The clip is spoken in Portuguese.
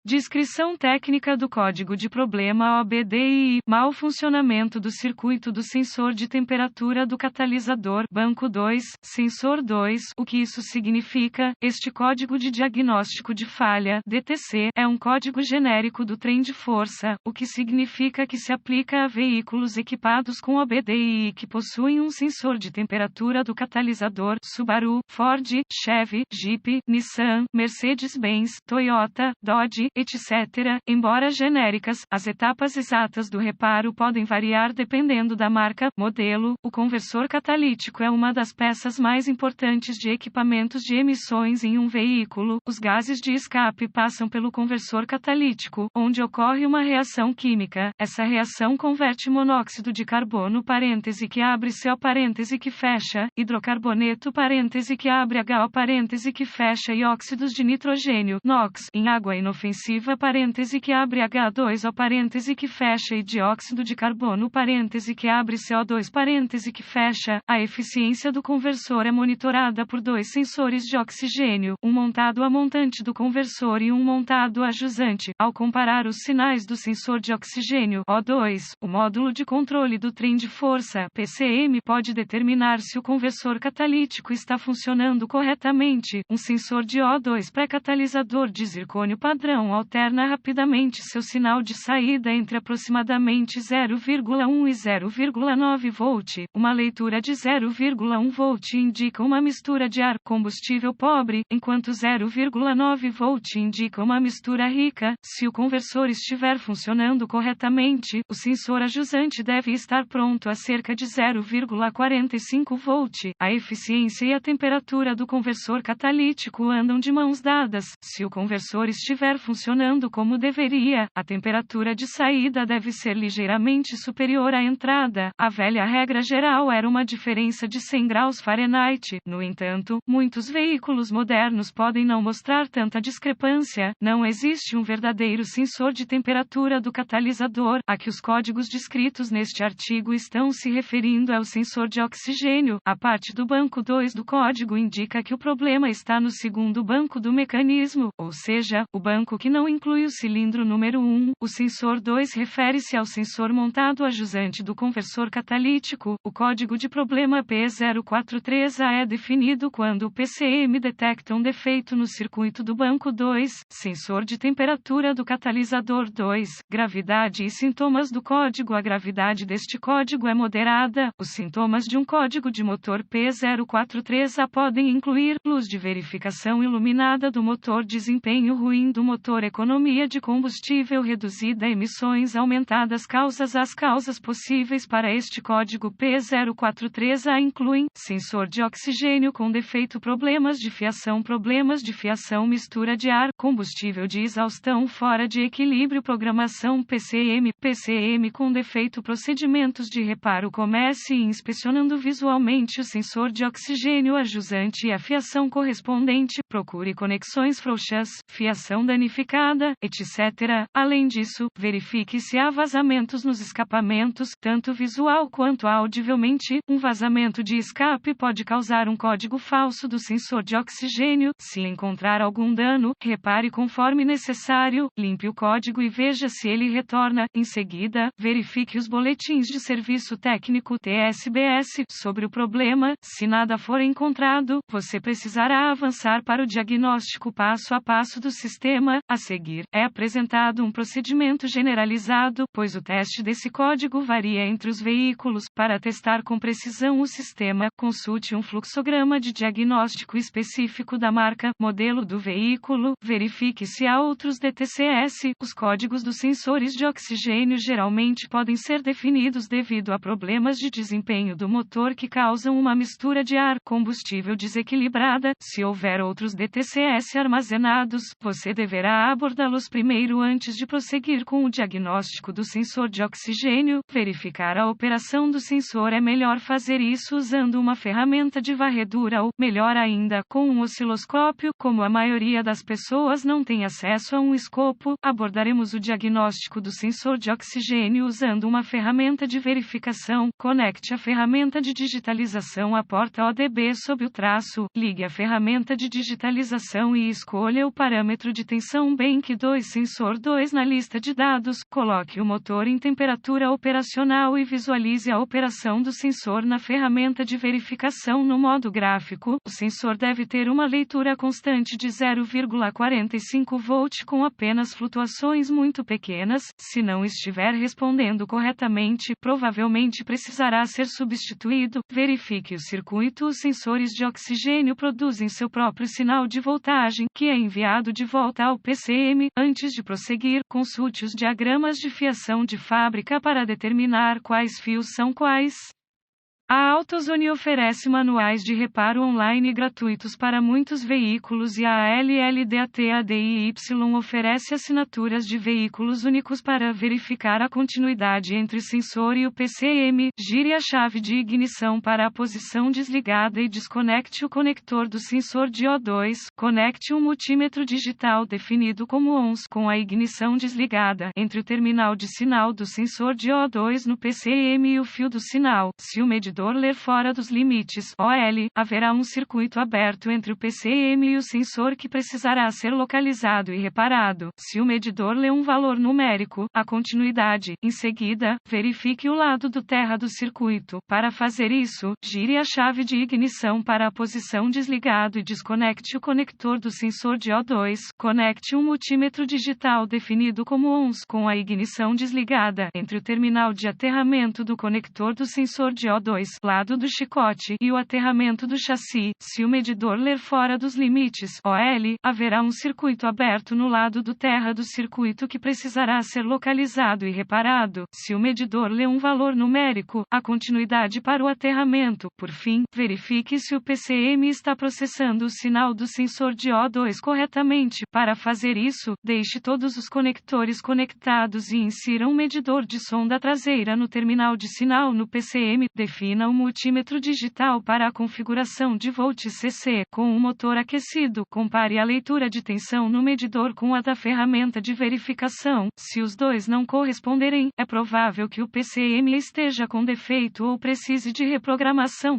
Descrição técnica do código de problema OBDII, mau funcionamento do circuito do sensor de temperatura do catalisador, banco 2, sensor 2. O que isso significa? Este código de diagnóstico de falha, DTC, é um código genérico do trem de força, o que significa que se aplica a veículos equipados com OBDII que possuem um sensor de temperatura do catalisador, Subaru, Ford, Chevy, Jeep, Nissan, Mercedes-Benz, Toyota, Dodge, etc. Embora genéricas, as etapas exatas do reparo podem variar dependendo da marca, modelo. O conversor catalítico é uma das peças mais importantes de equipamentos de emissões em um veículo. Os gases de escape passam pelo conversor catalítico, onde ocorre uma reação química. Essa reação converte monóxido de carbono parêntese que abre CO parêntese que fecha, hidrocarboneto parêntese que abre HO parêntese que fecha e óxidos de nitrogênio, NOx, em água inofensiva parêntese que abre H2O parêntese que fecha e dióxido de carbono parêntese que abre CO2 parêntese que fecha. A eficiência do conversor é monitorada por dois sensores de oxigênio, um montado a montante do conversor e um montado a jusante. Ao comparar os sinais do sensor de oxigênio O2, o módulo de controle do trem de força PCM pode determinar se o conversor catalítico está funcionando corretamente. Um sensor de O2 pré-catalisador de zircônio padrão alterna rapidamente seu sinal de saída entre aproximadamente 0,1 e 0,9 volt. Uma leitura de 0,1 volt indica uma mistura de ar combustível pobre, enquanto 0,9 volt indica uma mistura rica. Se o conversor estiver funcionando corretamente, o sensor ajusante deve estar pronto a cerca de 0,45 volt. A eficiência e a temperatura do conversor catalítico andam de mãos dadas. Se o conversor estiver funcionando como deveria, a temperatura de saída deve ser ligeiramente superior à entrada. A velha regra geral era uma diferença de 100 graus Fahrenheit. No entanto, muitos veículos modernos podem não mostrar tanta discrepância. Não existe um verdadeiro sensor de temperatura do catalisador. A que os códigos descritos neste artigo estão se referindo é o sensor de oxigênio. A parte do banco 2 do código indica que o problema está no segundo banco do mecanismo, ou seja, o banco que não inclui o cilindro número 1. O sensor 2 refere-se ao sensor montado a jusante do conversor catalítico. O código de problema P043A é definido quando o PCM detecta um defeito no circuito do banco 2, sensor de temperatura do catalisador 2. Gravidade e sintomas do código. A gravidade deste código é moderada. Os sintomas de um código de motor P043A podem incluir luz de verificação iluminada do motor, desempenho ruim do motor, economia de combustível reduzida, emissões aumentadas. As causas possíveis para este código P043A incluem sensor de oxigênio com defeito, problemas de fiação, mistura de ar, combustível de exaustão fora de equilíbrio, programação PCM com defeito, procedimentos de reparo. Comece inspecionando visualmente o sensor de oxigênio, a jusante e a fiação correspondente. Procure conexões frouxas, fiação danificada, etc. Além disso, verifique se há vazamentos nos escapamentos, tanto visual quanto audivelmente. Um vazamento de escape pode causar um código falso do sensor de oxigênio. Se encontrar algum dano, repare conforme necessário, limpe o código e veja se ele retorna. Em seguida, verifique os boletins de serviço técnico TSBS sobre o problema. Se nada for encontrado, você precisará avançar para o diagnóstico passo a passo do sistema. A seguir, é apresentado um procedimento generalizado, pois o teste desse código varia entre os veículos. Para testar com precisão o sistema, consulte um fluxograma de diagnóstico específico da marca, modelo do veículo. Verifique se há outros DTCS. Os códigos dos sensores de oxigênio geralmente podem ser definidos devido a problemas de desempenho do motor que causam uma mistura de ar combustível desequilibrada. Se houver outros DTCS armazenados, você deverá abordá-los primeiro antes de prosseguir com o diagnóstico do sensor de oxigênio. Verificar a operação do sensor. É melhor fazer isso usando uma ferramenta de varredura ou, melhor ainda, com um osciloscópio. Como a maioria das pessoas não tem acesso a um escopo, abordaremos o diagnóstico do sensor de oxigênio usando uma ferramenta de verificação. Conecte a ferramenta de digitalização à porta ODB sob o traço. Ligue a ferramenta de digitalização e escolha o parâmetro de tensão também que sensor 2 na lista de dados, coloque o motor em temperatura operacional e visualize a operação do sensor na ferramenta de verificação no modo gráfico. O sensor deve ter uma leitura constante de 0,45 volt com apenas flutuações muito pequenas. Se não estiver respondendo corretamente, provavelmente precisará ser substituído. Verifique o circuito. Os sensores de oxigênio produzem seu próprio sinal de voltagem, que é enviado de volta ao PCM. Antes de prosseguir, consulte os diagramas de fiação de fábrica para determinar quais fios são quais. A AutoZone oferece manuais de reparo online gratuitos para muitos veículos e a LLDATADIY oferece assinaturas de veículos únicos para verificar a continuidade entre o sensor e o PCM. Gire a chave de ignição para a posição desligada e desconecte o conector do sensor de O2. Conecte um multímetro digital definido como ONS com a ignição desligada entre o terminal de sinal do sensor de O2 no PCM e o fio do sinal. Se o medidor ler fora dos limites OL, haverá um circuito aberto entre o PCM e o sensor que precisará ser localizado e reparado. Se o medidor lê um valor numérico, a continuidade. Em seguida, verifique o lado do terra do circuito. Para fazer isso, gire a chave de ignição para a posição desligado e desconecte o conector do sensor de O2. Conecte um multímetro digital definido como ONS com a ignição desligada entre o terminal de aterramento do conector do sensor de O2, lado do chicote, e o aterramento do chassi. Se o medidor ler fora dos limites OL, haverá um circuito aberto no lado do terra do circuito que precisará ser localizado e reparado. Se o medidor lê um valor numérico, a continuidade para o aterramento. Por fim, verifique se o PCM está processando o sinal do sensor de O2 corretamente. Para fazer isso, deixe todos os conectores conectados e insira um medidor de sonda traseira no terminal de sinal no PCM. Defina o multímetro digital para a configuração de volt CC com o motor aquecido. Compare a leitura de tensão no medidor com a da ferramenta de verificação. Se os dois não corresponderem, é provável que o PCM esteja com defeito ou precise de reprogramação.